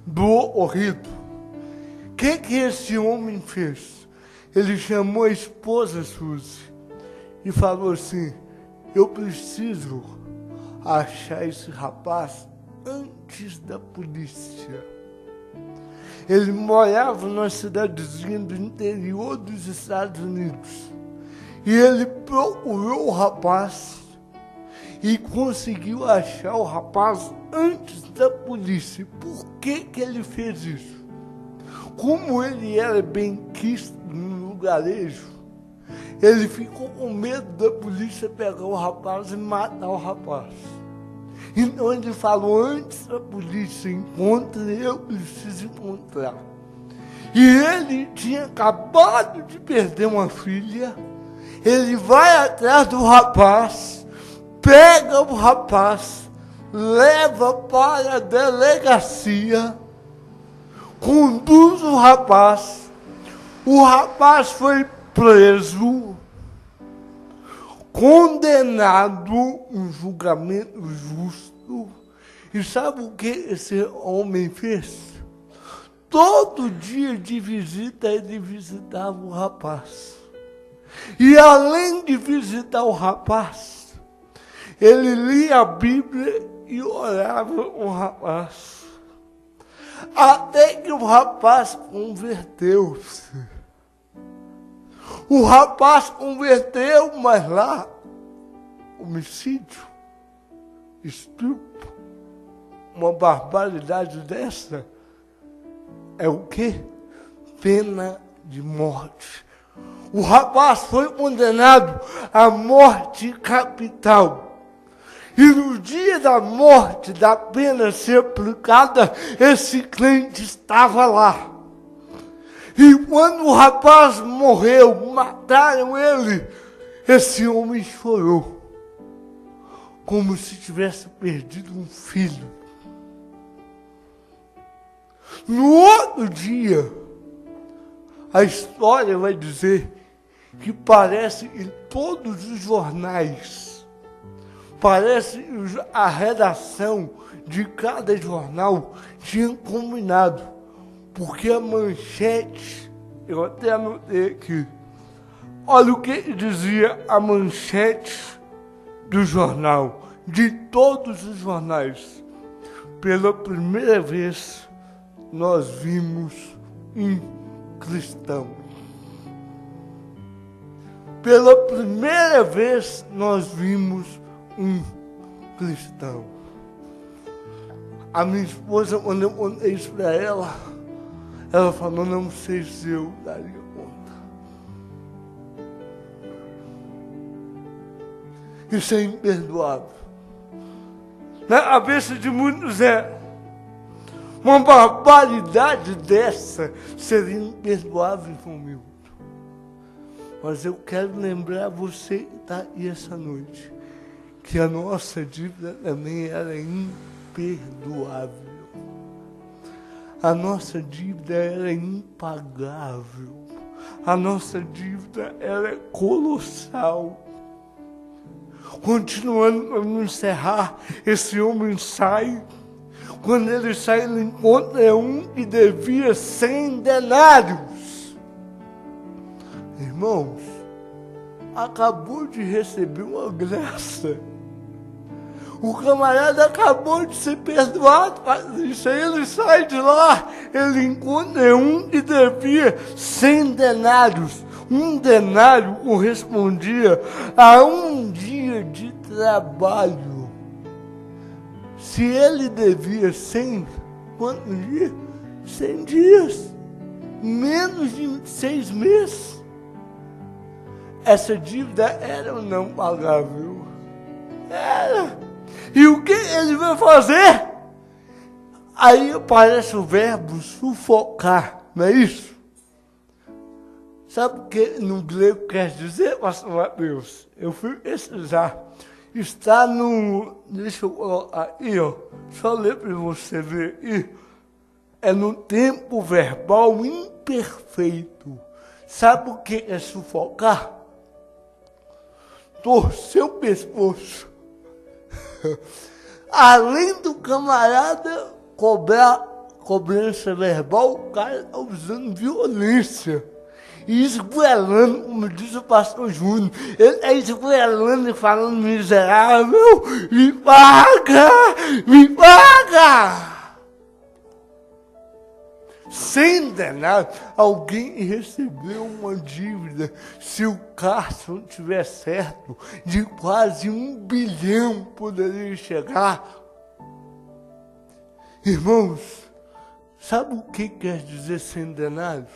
do ocorrido, o que esse homem fez? Ele chamou a esposa Suzy e falou assim: eu preciso achar esse rapaz antes da polícia. Ele morava numa cidadezinha do interior dos Estados Unidos. E ele procurou o rapaz e conseguiu achar o rapaz antes da polícia. Por que ele fez isso? Como ele era bem quisto no lugarejo, ele ficou com medo da polícia pegar o rapaz e matar o rapaz. Então ele falou: antes da polícia encontra, eu preciso encontrar. E ele tinha acabado de perder uma filha. Ele vai atrás do rapaz, pega o rapaz, leva para a delegacia, conduz o rapaz. O rapaz foi preso, condenado, um julgamento justo. E sabe o que esse homem fez? Todo dia de visita ele visitava o rapaz. E além de visitar o rapaz, ele lia a Bíblia e orava com o rapaz. Até que o rapaz converteu-se. O rapaz converteu, mas lá, homicídio, estupro, uma barbaridade dessa, é o quê? Pena de morte. O rapaz foi condenado à morte capital. E no dia da morte, da pena ser aplicada, esse crente estava lá. E quando o rapaz morreu, mataram ele, esse homem chorou, como se tivesse perdido um filho. No outro dia, a história vai dizer que parece em todos os jornais, parece a redação de cada jornal tinha combinado, porque a manchete, eu até anotei aqui, olha o que dizia a manchete do jornal, de todos os jornais. Pela primeira vez, nós vimos um cristão. Pela primeira vez, nós vimos um cristão. A minha esposa, quando eu contei isso para ela falou: não sei se eu daria conta. Isso é imperdoável. Na cabeça de muitos uma barbaridade dessa seria imperdoável comigo. Mas eu quero lembrar você que está aí essa noite, que a nossa dívida também era imperdoável. A nossa dívida era impagável. A nossa dívida era colossal. Continuando para não encerrar, esse homem sai. Quando ele sai, ele encontra um que devia 100 denários. Irmãos, acabou de receber uma graça. O camarada acabou de ser perdoado. Isso aí, ele sai de lá, ele encontra um que devia 100 denários. Um denário correspondia a um dia de trabalho. Se ele devia 100, quantos dias? 100 dias. Menos de 6 meses. Essa dívida era ou não pagável? Era. E o que ele vai fazer? Aí aparece o verbo sufocar, não é isso? Sabe o que no grego quer dizer, pastor Mateus? Eu fui pesquisar. Está no... Deixa eu colocar aí, ó. Só ler para você ver aí. É no tempo verbal imperfeito. Sabe o que é sufocar? Torcer o pescoço. Além do camarada cobrar cobrança verbal, o cara está usando violência. E esgoelando, como diz o pastor Júnior. Ele está esgoelando e falando: miserável, me paga, me paga. Sem denário, alguém recebeu uma dívida, se o Cássio não tiver certo, de quase 1 bilhão poderia chegar. Irmãos, sabe o que quer dizer sem denários?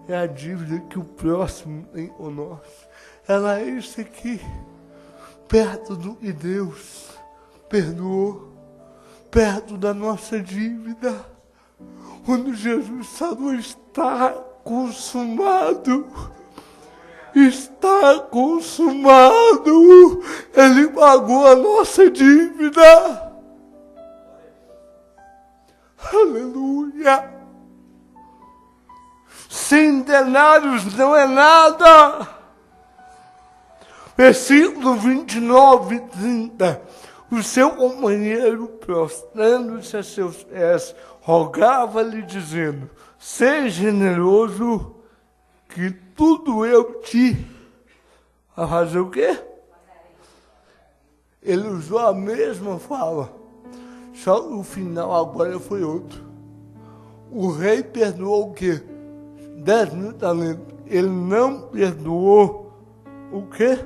É a dívida que o próximo tem conosco. Ela é isso aqui, perto do que Deus perdoou, perto da nossa dívida. Quando Jesus falou: está consumado, está consumado, Ele pagou a nossa dívida. Aleluia! Sem denários não é nada. Versículo 29 e 30. O seu companheiro, prostrando-se a seus pés, rogava-lhe, dizendo: seja generoso, que tudo eu te... Vai fazer o quê? Ele usou a mesma fala, só que o final agora foi outro. O rei perdoou o quê? 10.000 talentos. Ele não perdoou o quê?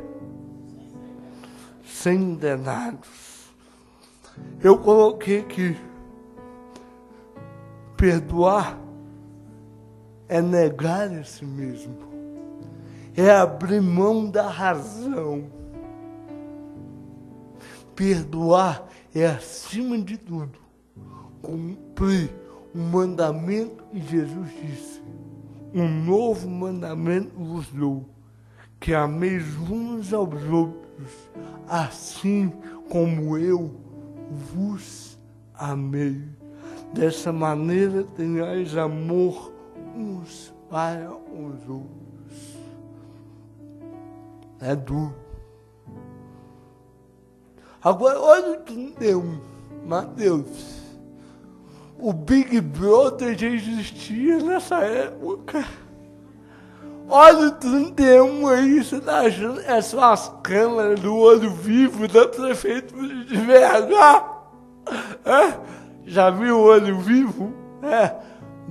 100 denários. Eu coloquei que perdoar é negar a si mesmo, é abrir mão da razão. Perdoar é, acima de tudo, cumprir o mandamento que Jesus disse: um novo mandamento vos dou, que ameis uns aos outros, assim como eu vos amei. Dessa maneira tenhais amor uns para os outros. É duro. Agora, olha o 31, Mateus. O Big Brother já existia nessa época. Olha o 31 aí, você está achando que são as câmeras do Olho Vivo da Prefeitura de BH? Já viu o Olho Vivo?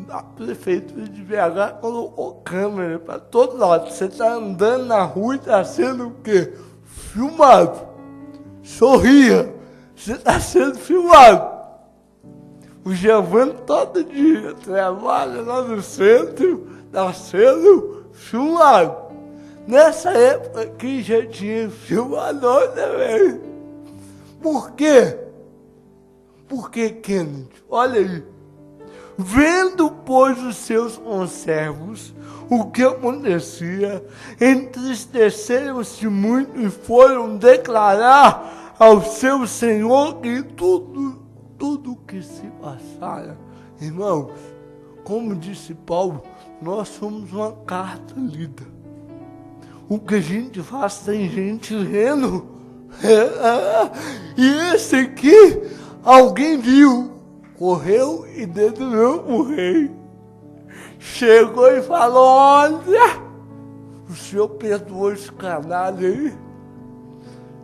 A Prefeitura de BH colocou câmera para todo lado. Você está andando na rua e está sendo o quê? Filmado. Sorria, você está sendo filmado. O Giovanni todo dia trabalha lá no centro, está sendo filmado. Nessa época aqui já tinha filmador também. Por quê? Porque, Kennedy, olha aí. Vendo, pois, os seus conservos o que acontecia, entristeceram-se muito e foram declarar ao seu senhor que tudo que se passara. Irmãos, como disse Paulo, nós somos uma carta lida. O que a gente faz tem gente lendo. E esse aqui, alguém viu, correu e deduziu o rei. Chegou e falou: olha, o senhor perdoou esse canalha aí,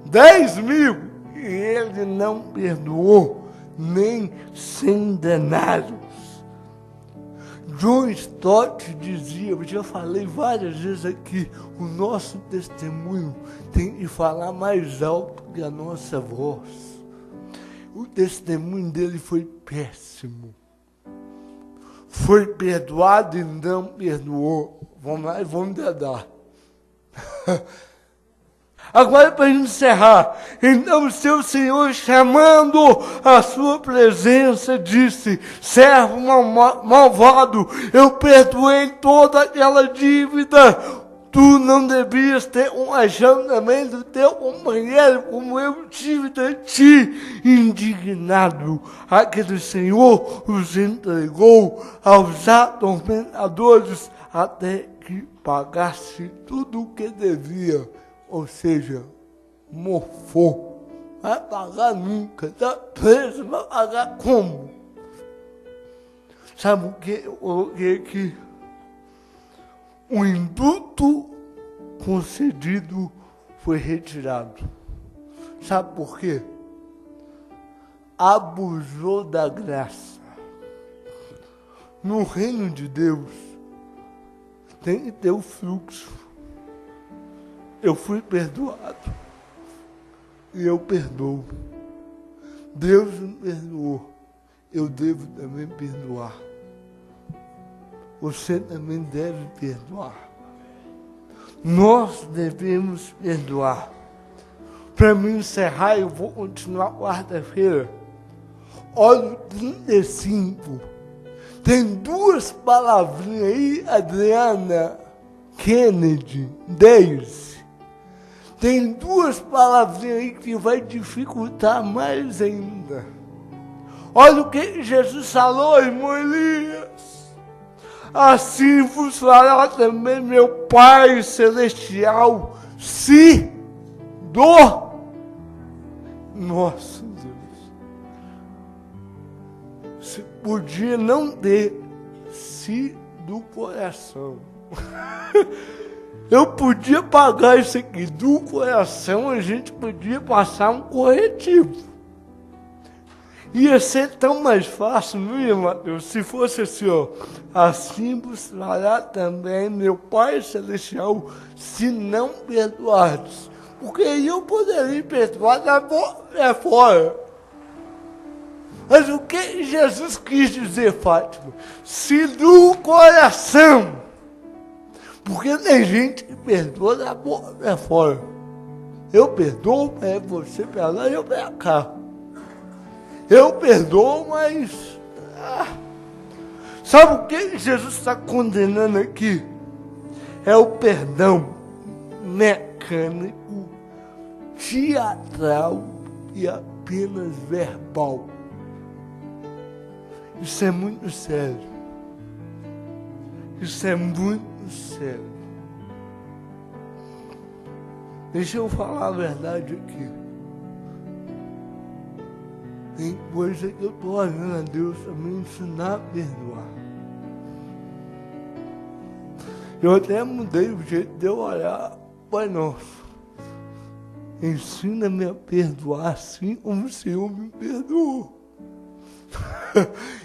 10.000, e ele não perdoou nem 100 denários. John Stott dizia, eu já falei várias vezes aqui, o nosso testemunho tem que falar mais alto que a nossa voz. O testemunho dele foi péssimo. Foi perdoado e não perdoou. Vamos lá e vamos dedar. Agora, para encerrar, então o seu Senhor, chamando a sua presença, disse: servo malvado, eu perdoei toda aquela dívida. Tu não devias ter um também do teu companheiro, como eu tive de ti, indignado. Aquele Senhor os entregou aos atormentadores até que pagasse tudo o que devia. Ou seja, mofou. Vai pagar nunca, está preso, vai pagar como? Sabe o que eu coloquei aqui? O indulto concedido foi retirado. Sabe por quê? Abusou da graça. No reino de Deus, tem que ter o fluxo. Eu fui perdoado. E eu perdoo. Deus me perdoou. Eu devo também perdoar. Você também deve perdoar. Nós devemos perdoar. Para me encerrar, eu vou continuar quarta-feira. Olha o 35. Tem duas palavrinhas aí, Adriana Kennedy, 10. Tem duas palavrinhas aí que vai dificultar mais ainda. Olha o que Jesus falou, irmão Elias. Assim vos fará também meu Pai Celestial, se do nosso Deus. Se podia não ter se do coração. Eu podia pagar isso aqui do coração, a gente podia passar um corretivo. Ia ser tão mais fácil, não ia, Mateus? Se fosse assim, ó. Assim vos fará também meu Pai Celestial, se não perdoardes. Porque eu poderia perdoar da boca fora. Mas o que Jesus quis dizer, Fátima? Se do coração. Porque tem gente que perdoa da boca fora. Eu perdoo, é você pra lá e eu pra cá. Eu perdoo, mas... Sabe o que Jesus está condenando aqui? É o perdão mecânico, teatral e apenas verbal. Isso é muito sério. Isso é muito sério. Deixa eu falar a verdade aqui. Tem coisa que eu estou olhando a Deus para me ensinar a perdoar. Eu até mudei o jeito de eu olhar Pai Nosso. Ensina-me a perdoar assim como o Senhor me perdoou.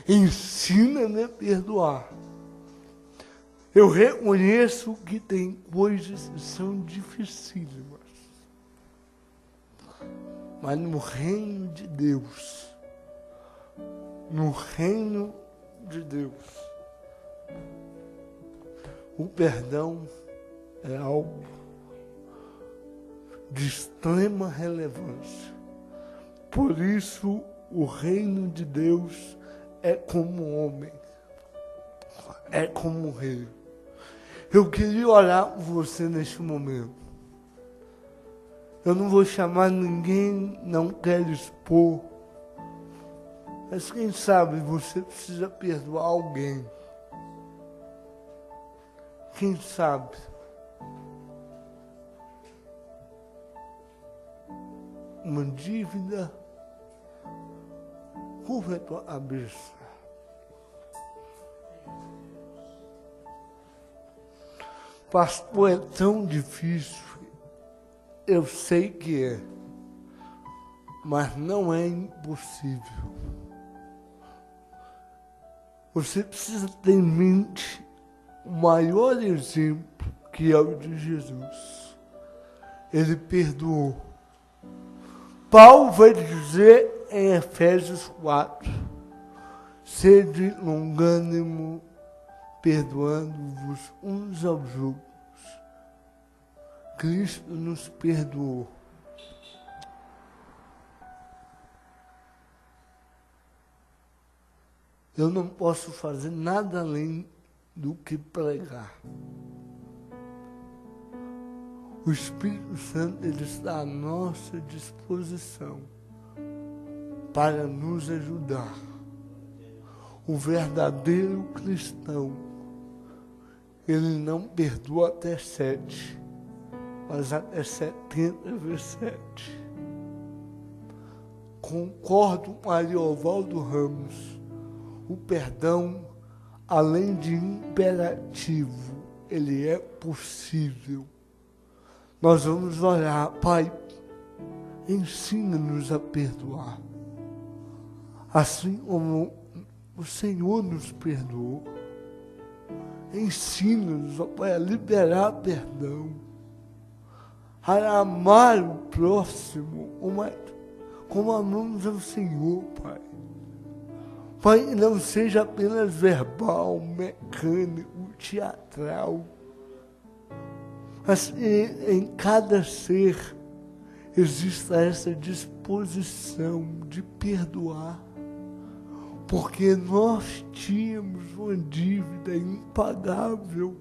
Ensina-me a perdoar. Eu reconheço que tem coisas que são dificílimas. Mas no reino de Deus, o perdão é algo de extrema relevância. Por isso, o reino de Deus é como homem, é como rei. Eu queria orar por você neste momento. Eu não vou chamar ninguém, não quero expor. Mas quem sabe você precisa perdoar alguém. Quem sabe? Uma dívida. Curva a tua cabeça. Pastor, é tão difícil. Eu sei que é, mas não é impossível. Você precisa ter em mente o maior exemplo, que é o de Jesus. Ele perdoou. Paulo vai dizer em Efésios 4, sede longânimo, perdoando-vos uns aos outros. Cristo nos perdoou. Eu não posso fazer nada além do que pregar. O Espírito Santo, ele está à nossa disposição para nos ajudar. O verdadeiro cristão, ele não perdoa até 7, mas até 70 vezes 7. Concordo com Ariovaldo Ramos. O perdão, além de imperativo, ele é possível. Nós vamos orar: Pai, ensina-nos a perdoar. Assim como o Senhor nos perdoou, ensina-nos, ó Pai, a liberar perdão, a amar o próximo, como amamos ao Senhor, Pai. Pai, não seja apenas verbal, mecânico, teatral, mas em cada ser exista essa disposição de perdoar, porque nós tínhamos uma dívida impagável,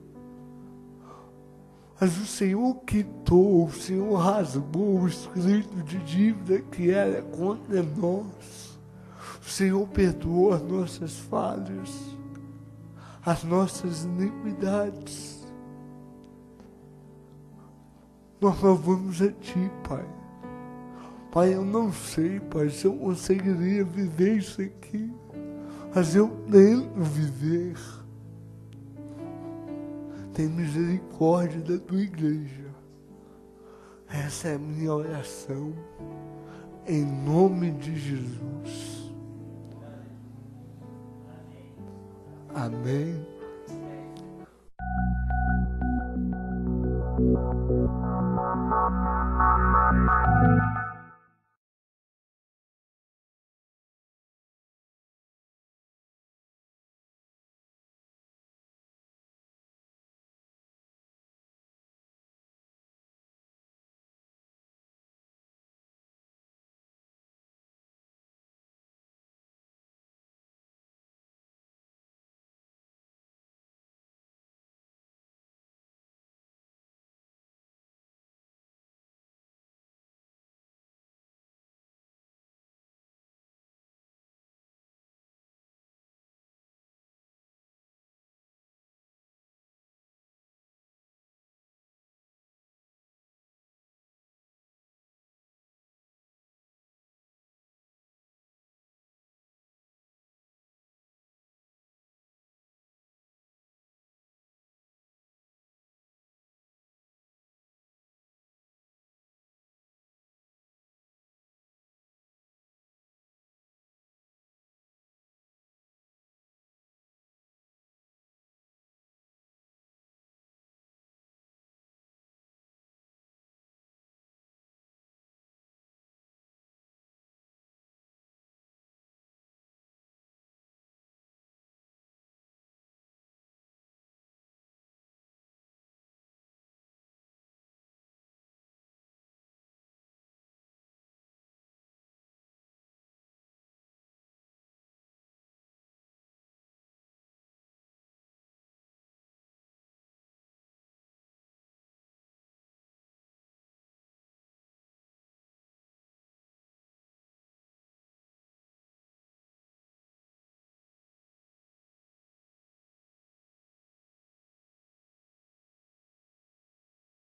mas o Senhor quitou, o Senhor rasgou o escrito de dívida que era contra nós. O Senhor perdoou as nossas falhas, as nossas iniquidades. Nós louvamos a Ti, Pai. Pai, eu não sei, Pai, se eu conseguiria viver isso aqui, mas eu tento viver. Tem misericórdia da Tua igreja. Essa é a minha oração, em nome de Jesus. Amém.